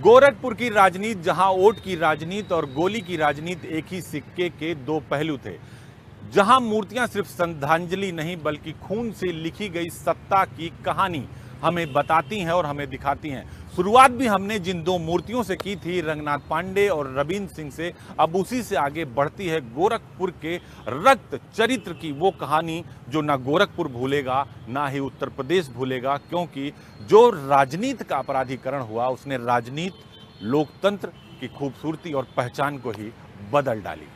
गोरखपुर की राजनीति, जहां वोट की राजनीति और गोली की राजनीति एक ही सिक्के के दो पहलू थे, जहां मूर्तियां सिर्फ श्रद्धांजलि नहीं बल्कि खून से लिखी गई सत्ता की कहानी हमें बताती हैं और हमें दिखाती हैं। शुरुआत भी हमने जिन दो मूर्तियों से की थी, रंगनाथ पांडे और रविंद्र सिंह से, अब उसी से आगे बढ़ती है गोरखपुर के रक्त चरित्र की वो कहानी जो ना गोरखपुर भूलेगा ना ही उत्तर प्रदेश भूलेगा, क्योंकि जो राजनीति का अपराधीकरण हुआ उसने राजनीति, लोकतंत्र की खूबसूरती और पहचान को ही बदल डाली।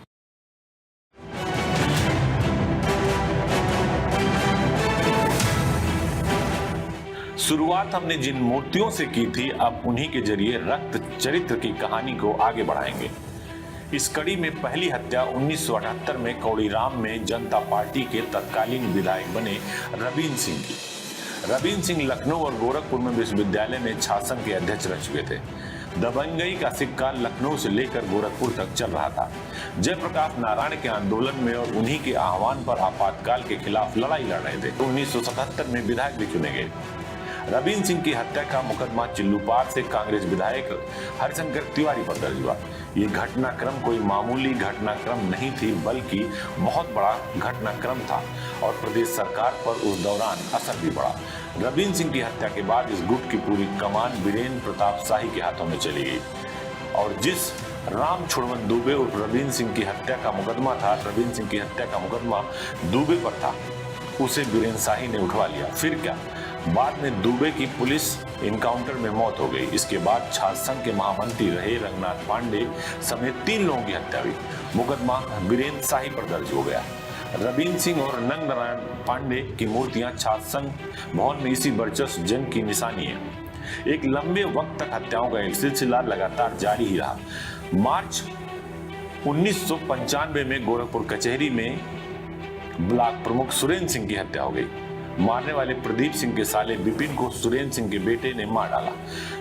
शुरुआत हमने जिन मूर्तियों से की थी, अब उन्हीं के जरिए रक्त चरित्र की कहानी को आगे बढ़ाएंगे। इस कड़ी में पहली हत्या 1978 में कौड़ीराम में जनता पार्टी के तत्कालीन विधायक बने रविंद्र सिंह की। रविंद्र सिंह लखनऊ और गोरखपुर में विश्वविद्यालय में शासन के अध्यक्ष रह चुके थे। दबंगई का सिक्का लखनऊ से लेकर गोरखपुर तक चल रहा था। जयप्रकाश नारायण के आंदोलन में और उन्हीं के आह्वान पर आपातकाल के खिलाफ लड़ाई लड़ रहे थे। 1977 में विधायक भी चुने गए। रविंद्र सिंह की हत्या का मुकदमा चिल्लूपार से कांग्रेस विधायक हरिशंकर तिवारी पर दर्ज हुआ। ये घटनाक्रम कोई मामूली घटनाक्रम नहीं थी, बल्कि बहुत बड़ा घटनाक्रम था और प्रदेश सरकार पर उस दौरान असर भी पड़ा। रविंद्र सिंह की हत्या के बाद इस गुट की पूरी कमान वीरेंद्र प्रताप शाही के हाथों में चली गई और जिस राम छुड़वन दुबे और रविंद्र सिंह की हत्या का मुकदमा था, रविंद्र सिंह की हत्या का मुकदमा दुबे पर था, उसे वीरेंद्र शाही ने उठवा लिया। फिर क्या, बाद में दुबे की पुलिस इनकाउंटर में मौत हो गई। इसके बाद छात्र संघ के महामंत्री रहे रंगनाथ पांडे समेत 3 लोगों की हत्या हुई। मुकदमा वीरेंद्र शाही पर दर्ज हो गया। रविंद्र सिंह और नंद नारायण पांडे की मूर्तियां छात्र संघ भवन में इसी वर्चस्व जंग की निशानी है। एक लंबे वक्त तक हत्याओं का एक सिलसिला लगातार जारी ही रहा। मार्च 1995 में गोरखपुर कचहरी में ब्लॉक प्रमुख सुरेंद्र सिंह की हत्या हो गई। मारने वाले प्रदीप सिंह के साले विपिन को सुरेंद्र सिंह के बेटे ने मार डाला।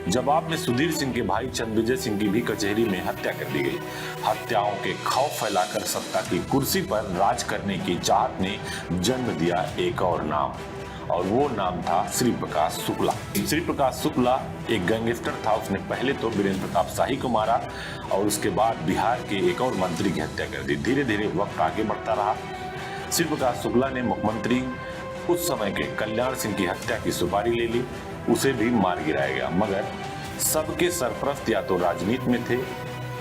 जवाब में सुधीर सिंह के भाई चंद्रविजय सिंह की भी कचहरी में हत्या कर दी गई। हत्याओं के खौफ फैलाकर सत्ता की कुर्सी पर राज करने की चाहत ने जन्म दिया एक और नाम, और वो नाम था श्री प्रकाश शुक्ला। श्री प्रकाश शुक्ला एक गैंगस्टर था। उसने पहले तो वीरेंद्र प्रताप शाही को मारा और उसके बाद बिहार के एक और मंत्री की हत्या कर दी। धीरे धीरे वक्त आगे बढ़ता रहा। श्री प्रकाश शुक्ला ने मुख्यमंत्री उस समय के कल्याण सिंह की हत्या की सुपारी ले ली, उसे भी मार गिराया गया। मगर सबके सरपरस्त या तो राजनीति में थे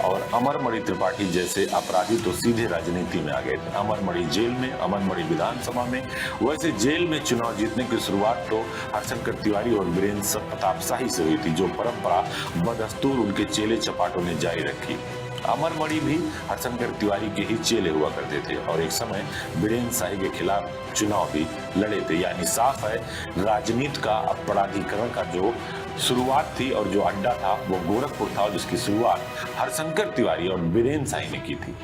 और अमरमणि त्रिपाठी जैसे अपराधी तो सीधे राजनीति में आ गए थे। अमरमणि जेल में, अमरमणि विधानसभा में। वैसे जेल में चुनाव जीतने की शुरुआत तो हरिशंकर तिवारी और वीरेंद्र प्रताप शाही से हुई थी, जो परंपरा बदस्तूर उनके चेले चपाटों ने जारी रखी। अमरमणि भी हरिशंकर तिवारी के ही चेले हुआ करते थे और एक समय वीरेंद्र शाही के खिलाफ चुनाव भी लड़े थे। यानी साफ है, राजनीति का अपराधीकरण का जो शुरुआत थी और जो अड्डा था वो गोरखपुर था, जिसकी शुरुआत हरिशंकर तिवारी और वीरेंद्र शाही ने की थी।